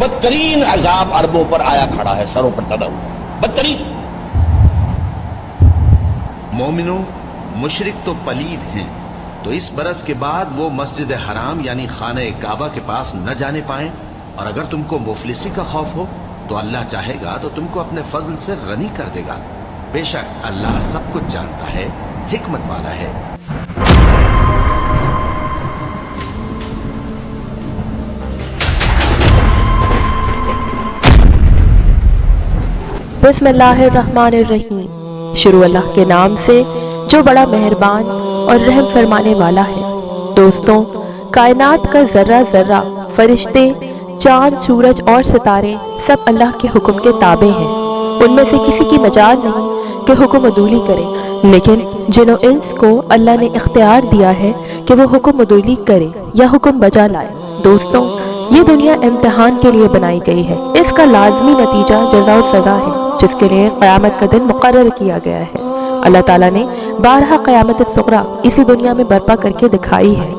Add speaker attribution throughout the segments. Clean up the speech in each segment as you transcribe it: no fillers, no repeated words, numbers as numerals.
Speaker 1: بدترین عذاب عربوں پر آیا کھڑا ہے، سروں پر تنا ہوا بدترین۔
Speaker 2: مومنوں، مشرک تو پلید ہیں، تو اس برس کے بعد وہ مسجد حرام یعنی خانہ کعبہ کے پاس نہ جانے پائیں، اور اگر تم کو مفلسی کا خوف ہو تو اللہ چاہے گا تو تم کو اپنے فضل سے غنی کر دے گا، بے شک اللہ سب کچھ جانتا ہے، حکمت والا ہے۔
Speaker 3: بسم اللہ الرحمن الرحیم، شروع اللہ کے نام سے جو بڑا مہربان اور رحم فرمانے والا ہے۔ دوستوں، کائنات کا ذرہ ذرہ، فرشتے، چاند، سورج اور ستارے سب اللہ کے حکم کے تابع ہیں۔ ان میں سے کسی کی مجال نہیں کہ حکم عدولی کرے، لیکن جن و انس کو اللہ نے اختیار دیا ہے کہ وہ حکم عدولی کرے یا حکم بجا لائے۔ دوستوں، یہ دنیا امتحان کے لیے بنائی گئی ہے، اس کا لازمی نتیجہ جزا و سزا ہے جس کے لیے قیامت کا دن مقرر کیا گیا ہے۔ اللہ تعالیٰ نے بارہا قیامت الصغریٰ اسی دنیا میں برپا کر کے دکھائی ہے۔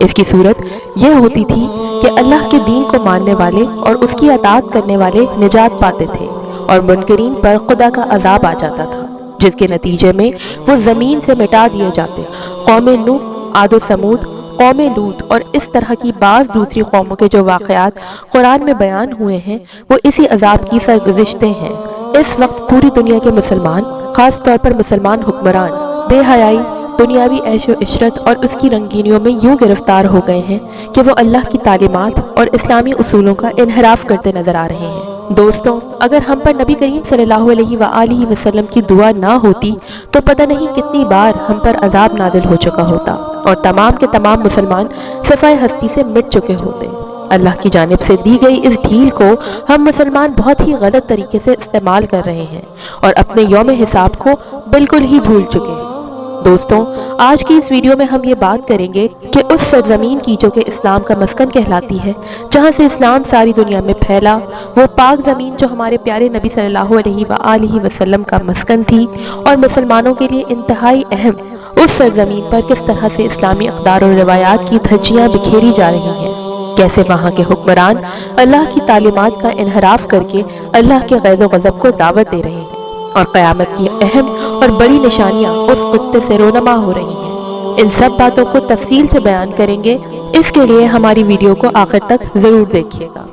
Speaker 3: اس کی صورت یہ ہوتی تھی کہ اللہ کے دین کو ماننے والے اور اس کی اطاعت کرنے والے نجات پاتے تھے، اور منکرین پر خدا کا عذاب آ جاتا تھا، جس کے نتیجے میں وہ زمین سے مٹا دیے جاتے۔ قوم نوح، عاد و ثمود، قوم لوط اور اس طرح کی بعض دوسری قوموں کے جو واقعات قرآن میں بیان ہوئے ہیں وہ اسی عذاب کی سرگزشتیں ہیں۔ اس وقت پوری دنیا کے مسلمان، خاص طور پر مسلمان حکمران، بے حیائی، دنیاوی عیش و عشرت اور اس کی رنگینیوں میں یوں گرفتار ہو گئے ہیں کہ وہ اللہ کی تعلیمات اور اسلامی اصولوں کا انحراف کرتے نظر آ رہے ہیں۔ دوستوں، اگر ہم پر نبی کریم صلی اللہ علیہ وآلہ وسلم کی دعا نہ ہوتی تو پتہ نہیں کتنی بار ہم پر عذاب نازل ہو چکا ہوتا اور تمام کے تمام مسلمان صفائے ہستی سے مٹ چکے ہوتے۔ اللہ کی جانب سے دی گئی اس ڈھیل کو ہم مسلمان بہت ہی غلط طریقے سے استعمال کر رہے ہیں اور اپنے یوم حساب کو بالکل ہی بھول چکے ہیں۔ دوستوں، آج کی اس ویڈیو میں ہم یہ بات کریں گے کہ اس سرزمین کی جو کہ اسلام کا مسکن کہلاتی ہے، جہاں سے اسلام ساری دنیا میں پھیلا، وہ پاک زمین جو ہمارے پیارے نبی صلی اللہ علیہ وآلہ وسلم کا مسکن تھی اور مسلمانوں کے لیے انتہائی اہم، اس سرزمین پر کس طرح سے اسلامی اقدار اور روایات کی دھجیاں بکھیری جا رہی ہیں، کیسے وہاں کے حکمران اللہ کی تعلیمات کا انحراف کر کے اللہ کے غیظ و غضب کو دعوت دے رہے ہیں، اور قیامت کی اہم اور بڑی نشانیاں اس خطے سے رونما ہو رہی ہیں۔ ان سب باتوں کو تفصیل سے بیان کریں گے، اس کے لیے ہماری ویڈیو کو آخر تک ضرور دیکھیے گا۔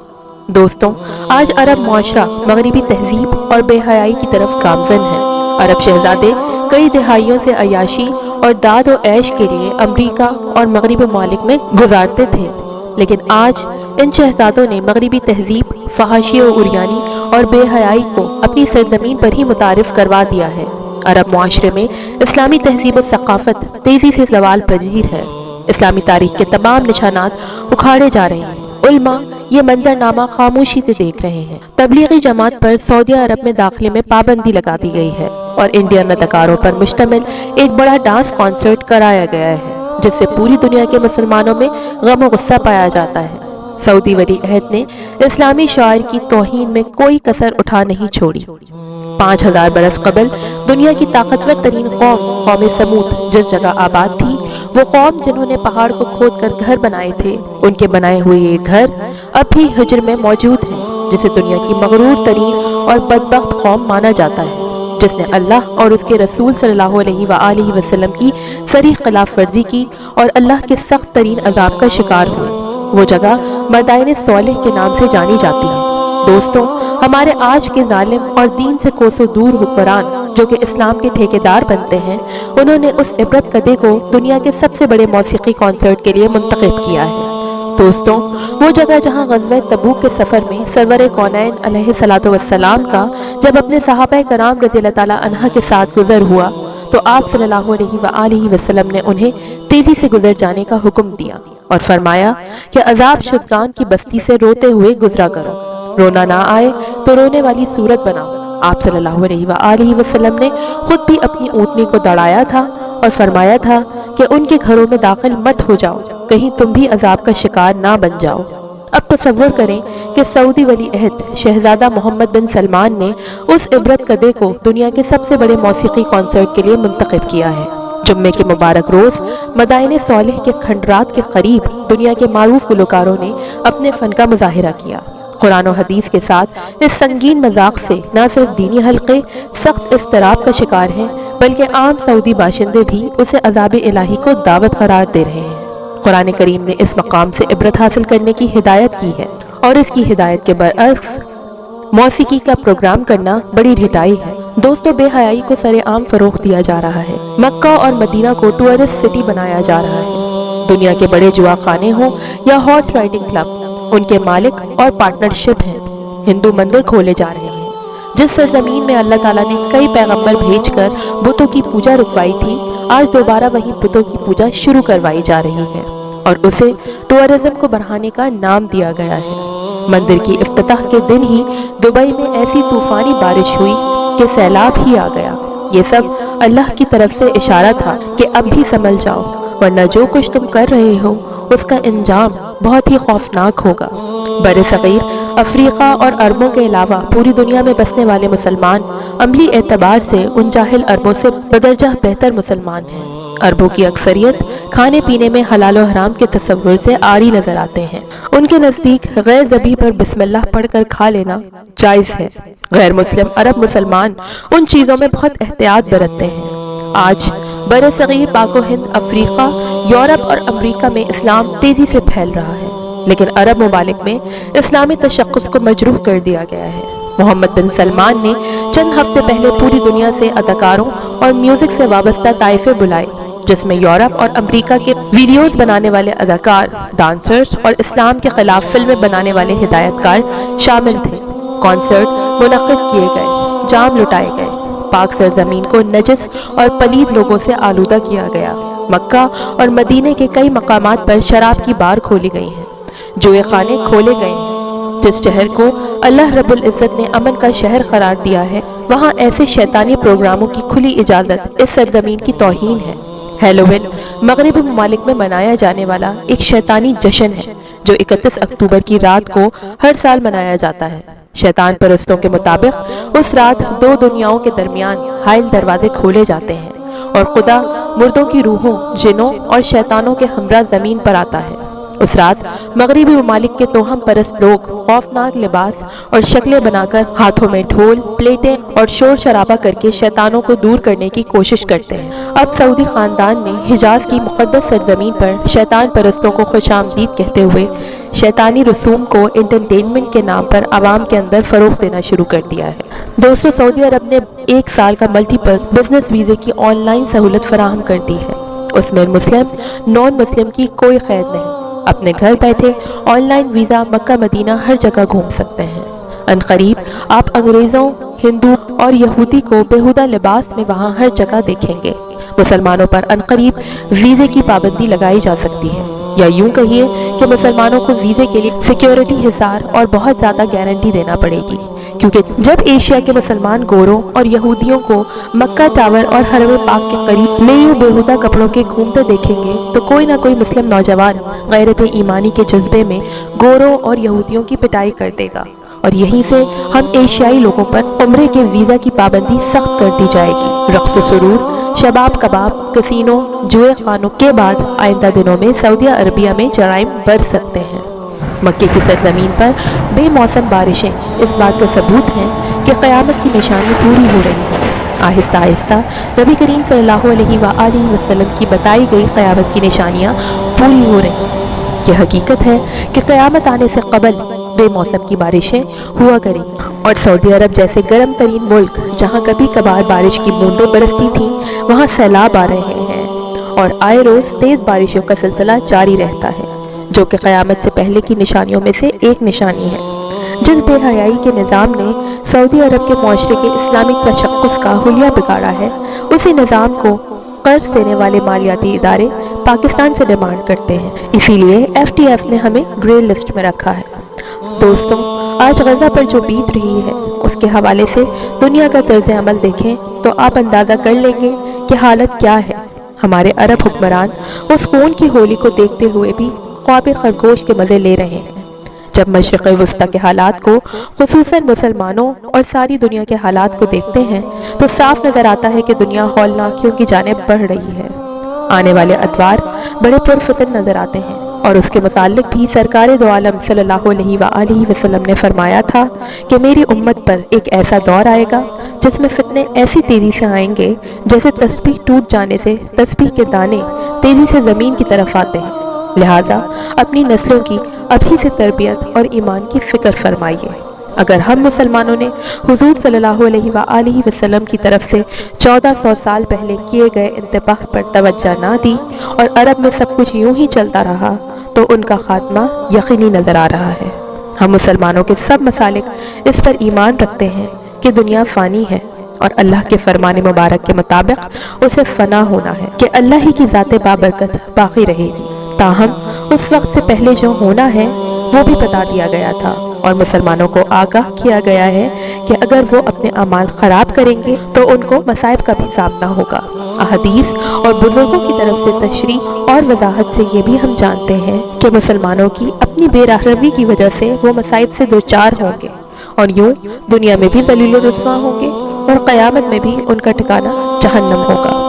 Speaker 3: دوستوں، آج عرب معاشرہ مغربی تہذیب اور بے حیائی کی طرف گامزن ہے۔ عرب شہزادے کئی دہائیوں سے عیاشی اور داد و عیش کے لیے امریکہ اور مغربی ممالک میں گزارتے تھے، لیکن آج ان شہزادوں نے مغربی تہذیب، فحاشی و عریانی اور بے حیائی کو اپنی سرزمین پر ہی متعارف کروا دیا ہے۔ عرب معاشرے میں اسلامی تہذیب و ثقافت تیزی سے زوال پذیر ہے۔ اسلامی تاریخ کے تمام نشانات اکھاڑے جا رہے ہیں۔ علماء یہ منظرنامہ خاموشی سے دیکھ رہے ہیں۔ تبلیغی جماعت پر سعودی عرب میں داخلے میں پابندی لگا دی گئی ہے اور انڈین اداکاروں پر مشتمل ایک بڑا ڈانس کانسرٹ کرایا گیا ہے، جس سے پوری دنیا کے مسلمانوں میں غم و غصہ پایا جاتا ہے۔ سعودی ولی عہد نے اسلامی شاعر کی توہین میں کوئی کسر اٹھا نہیں چھوڑی۔ 5000 برس قبل دنیا کی طاقتور ترین قوم سمود جس جگہ آباد تھی، وہ قوم جنہوں نے پہاڑ کو کھود کر گھر بنائے تھے، ان کے بنائے ہوئے یہ گھر اب بھی ہجر میں موجود ہیں، جسے دنیا کی مغرور ترین اور بدبخت قوم مانا جاتا ہے، جس نے اللہ اور اس کے رسول صلی اللہ علیہ وآلہ وسلم کی صریح خلاف ورزی کی اور اللہ کے سخت ترین عذاب کا شکار ہوئے۔ وہ جگہ مدائن صالح کے نام سے جانی جاتی ہے۔ دوستوں، ہمارے آج کے ظالم اور دین سے کوسوں دور حکمران جو کہ اسلام کے ٹھیکیدار بنتے ہیں، انہوں نے اس عبرت کدے کو دنیا کے سب سے بڑے موسیقی کانسرٹ کے لیے منتخب کیا ہے۔ دوستوں، وہ جگہ جہاں غزوہ تبوک کے سفر میں سرور کونین علیہ الصلوۃ والسلام کا جب اپنے صحابہ کرام رضی اللہ تعالیٰ عنہ کے ساتھ گزر ہوا تو آپ صلی اللہ علیہ وآلہ وسلم نے انہیں تیزی سے گزر جانے کا حکم دیا اور فرمایا کہ عذاب شدگان کی بستی سے روتے ہوئے گزرا کرو، رونا نہ آئے تو رونے والی صورت بناؤ۔ آپ صلی اللہ علیہ وآلہ وسلم نے خود بھی اپنی اونٹنی کو دوڑایا تھا اور فرمایا تھا کہ ان کے گھروں میں داخل مت ہو جاؤ، کہیں تم بھی عذاب کا شکار نہ بن جاؤ۔ اب تصور کریں کہ سعودی ولی عہد شہزادہ محمد بن سلمان نے اس عبرت کدے کو دنیا کے سب سے بڑے موسیقی کانسرٹ کے لیے منتخب کیا ہے۔ جمعے کے مبارک روز مدائن صالح کے کھنڈرات کے قریب دنیا کے معروف گلوکاروں نے اپنے فن کا مظاہرہ کیا۔ قرآن و حدیث کے ساتھ اس سنگین مذاق سے نہ صرف دینی حلقے سخت اضطراب کا شکار ہیں بلکہ عام سعودی باشندے بھی اسے عذاب الہی کو دعوت قرار دے رہے ہیں۔ قرآن کریم نے اس مقام سے عبرت حاصل کرنے کی ہدایت کی ہے اور اس کی ہدایت کے برعکس موسیقی کا پروگرام کرنا بڑی ڈھٹائی ہے۔ دوستو، بے حیائی کو سر عام فروغ دیا جا رہا ہے۔ مکہ اور مدینہ کو ٹورسٹ سٹی بنایا جا رہا ہے۔ دنیا کے بڑے جوا خانے ہوں یا ہارس رائڈنگ کلب، ان کے مالک اور پارٹنرشپ ہیں۔ ہندو مندر کھولے جا رہے ہیں۔ جس سرزمین میں اللہ تعالیٰ نے کئی پیغمبر بھیج کر بتوں کی پوجا رکوائی تھی، آج دوبارہ وہی بتوں کی پوجا شروع کروائی جا رہی ہے اور اسے ٹورزم کو بڑھانے کا نام دیا گیا ہے۔ مندر کی افتتاح کے دن ہی دبئی میں ایسی طوفانی بارش ہوئی کہ سیلاب ہی آ گیا۔ یہ سب اللہ کی طرف سے اشارہ تھا کہ اب بھی سنبھل جاؤ، ورنہ جو کچھ تم کر رہے ہو اس کا انجام بہت ہی خوفناک ہوگا۔ بر صغیر افریقہ اور عربوں کے علاوہ پوری دنیا میں بسنے والے مسلمان عملی اعتبار سے ان جاہل عربوں سے بدرجہ بہتر مسلمان ہیں۔ عربوں کی اکثریت کھانے پینے میں حلال و حرام کے تصور سے عاری نظر آتے ہیں۔ ان کے نزدیک غیر ذبیح پر بسم اللہ پڑھ کر کھا لینا جائز ہے۔ غیر مسلم عرب مسلمان ان چیزوں میں بہت احتیاط برتتے ہیں۔ آج بر صغیر، پاک و ہند، افریقہ، یورپ اور امریکہ میں اسلام تیزی سے پھیل رہا ہے، لیکن عرب ممالک میں اسلامی تشخص کو مجروح کر دیا گیا ہے۔ محمد بن سلمان نے چند ہفتے پہلے پوری دنیا سے اداکاروں اور میوزک سے وابستہ طائفے بلائے، جس میں یورپ اور امریکہ کے ویڈیوز بنانے والے اداکار، ڈانسرز اور اسلام کے خلاف فلمیں بنانے والے ہدایت کار شامل تھے۔ کانسرٹ منعقد کیے گئے، جام لٹائے گئے، پاک سرزمین کو نجس اور پلید لوگوں سے آلودہ کیا گیا۔ مکہ اور مدینے کے کئی مقامات پر شراب کی بار کھولی گئی ہیں، جوئے خانے کھولے گئے ہیں۔ جس شہر کو اللہ رب العزت نے امن کا شہر قرار دیا ہے، وہاں ایسے شیطانی پروگراموں کی کھلی اجازت اس سرزمین کی توہین ہے۔ ہیلووین مغربی ممالک میں منایا جانے والا ایک شیطانی جشن ہے جو 31 اکتوبر کی رات کو ہر سال منایا جاتا ہے۔ شیطان پرستوں کے مطابق اس رات دو دنیاؤں کے درمیان حائل دروازے کھولے جاتے ہیں اور خدا مردوں کی روحوں، جنوں اور شیطانوں کے ہمراہ زمین پر آتا ہے۔ اس رات مغربی ممالک کے توہم پرست لوگ خوفناک لباس اور شکلیں بنا کر ہاتھوں میں ڈھول، پلیٹیں اور شور شرابہ کر کے شیطانوں کو دور کرنے کی کوشش کرتے ہیں۔ اب سعودی خاندان نے حجاز کی مقدس سرزمین پر شیطان پرستوں کو خوش آمدید کہتے ہوئے شیطانی رسوم کو انٹرٹینمنٹ کے نام پر عوام کے اندر فروغ دینا شروع کر دیا ہے۔ دوستو، سعودی عرب نے 1 سال کا ملٹی پرپز بزنس ویزے کی آن لائن سہولت فراہم کر دی ہے۔ اس میں مسلم، نان مسلم کی کوئی قید نہیں۔ اپنے گھر بیٹھے آن لائن ویزا مکہ مدینہ ہر جگہ گھوم سکتے ہیں۔ عنقریب آپ انگریزوں، ہندو اور یہودی کو بیہودہ لباس میں وہاں ہر جگہ دیکھیں گے۔ مسلمانوں پر عنقریب ویزے کی پابندی لگائی جا سکتی ہے، یا یوں کہیے کہ مسلمانوں کو ویزے کے لیے سیکیورٹی حصار اور بہت زیادہ گارنٹی دینا پڑے گی، کیونکہ جب ایشیا کے مسلمان گوروں اور یہودیوں کو مکہ ٹاور اور حرم پاک کے قریب میں یوں بیہودہ کپڑوں کے گھومتے دیکھیں گے تو کوئی نہ کوئی مسلم نوجوان غیرت ایمانی کے جذبے میں گوروں اور یہودیوں کی پٹائی کر دے گا، اور یہیں سے ہم ایشیائی لوگوں پر عمرے کے ویزا کی پابندی سخت کر دی جائے گی۔ رقص و سرور، شباب کباب، کسینوں، جوئے خانوں کے بعد آئندہ دنوں میں سعودی عربیہ میں جرائم بڑھ سکتے ہیں۔ مکے کی سرزمین پر بے موسم بارشیں اس بات کا ثبوت ہیں کہ قیامت کی نشانی پوری ہو رہی ہے۔ آہستہ آہستہ نبی کریم صلی اللہ علیہ وآلہ وسلم کی بتائی گئی قیامت کی نشانیاں پوری ہو رہی ہیں۔ یہ حقیقت ہے کہ قیامت آنے سے قبل بے موسم کی بارشیں ہوا کریں گی، اور سعودی عرب جیسے گرم ترین ملک جہاں کبھی کبھار بارش کی بوندیں برستی تھیں، وہاں سیلاب آ رہے ہیں اور آئے روز تیز بارشوں کا سلسلہ جاری رہتا ہے، جو کہ قیامت سے پہلے کی نشانیوں میں سے ایک نشانی ہے۔ جس بے حیائی کے نظام نے سعودی عرب کے معاشرے کے اسلامی تشخص کا حلیہ بگاڑا ہے، اسی نظام کو قرض دینے والے مالیاتی ادارے پاکستان سے ڈیمانڈ کرتے ہیں۔ اسی لیے FTF نے ہمیں گرے لسٹ میں رکھا ہے۔ دوستوں، آج غزہ پر جو بیت رہی ہے اس کے حوالے سے دنیا کا طرز عمل دیکھیں تو آپ اندازہ کر لیں گے کہ حالت کیا ہے۔ ہمارے عرب حکمران اس خون کی ہولی کو دیکھتے ہوئے بھی خواب خرگوش کے مزے لے رہے ہیں، جب مشرق وسطی کے حالات کو، خصوصاً مسلمانوں اور ساری دنیا کے حالات کو دیکھتے ہیں تو صاف نظر آتا ہے کہ دنیا ہولناکیوں کی جانب بڑھ رہی ہے۔ آنے والے اتوار بڑے پرفتن نظر آتے ہیں۔ اور اس کے متعلق بھی سرکار دو عالم صلی اللہ علیہ وآلہ وسلم نے فرمایا تھا کہ میری امت پر ایک ایسا دور آئے گا جس میں فتنے ایسی تیزی سے آئیں گے جیسے تسبیح ٹوٹ جانے سے تسبیح کے دانے تیزی سے زمین کی طرف آتے ہیں۔ لہٰذا اپنی نسلوں کی ابھی سے تربیت اور ایمان کی فکر فرمائیے۔ اگر ہم مسلمانوں نے حضور صلی اللہ علیہ وآلہ وسلم کی طرف سے 1400 سال پہلے کیے گئے انتباہ پر توجہ نہ دی اور عرب میں سب کچھ یوں ہی چلتا رہا تو ان کا خاتمہ یقینی نظر آ رہا ہے۔ ہم مسلمانوں کے سب مسالک اس پر ایمان رکھتے ہیں کہ دنیا فانی ہے اور اللہ کے فرمان مبارک کے مطابق اسے فنا ہونا ہے کہ اللہ ہی کی ذات بابرکت باقی رہے گی۔ تاہم اس وقت سے پہلے جو ہونا ہے وہ بھی بتا دیا گیا تھا اور مسلمانوں کو آگاہ کیا گیا ہے کہ اگر وہ اپنے اعمال خراب کریں گے تو ان کو مصائب کا بھی سامنا ہوگا۔ احادیث اور بزرگوں کی طرف سے تشریح اور وضاحت سے یہ بھی ہم جانتے ہیں کہ مسلمانوں کی اپنی بے رحمی کی وجہ سے وہ مصائب سے دوچار ہوں گے اور یوں دنیا میں بھی ذلیل و رسوا ہوں گے اور قیامت میں بھی ان کا ٹھکانہ جہنم ہوگا۔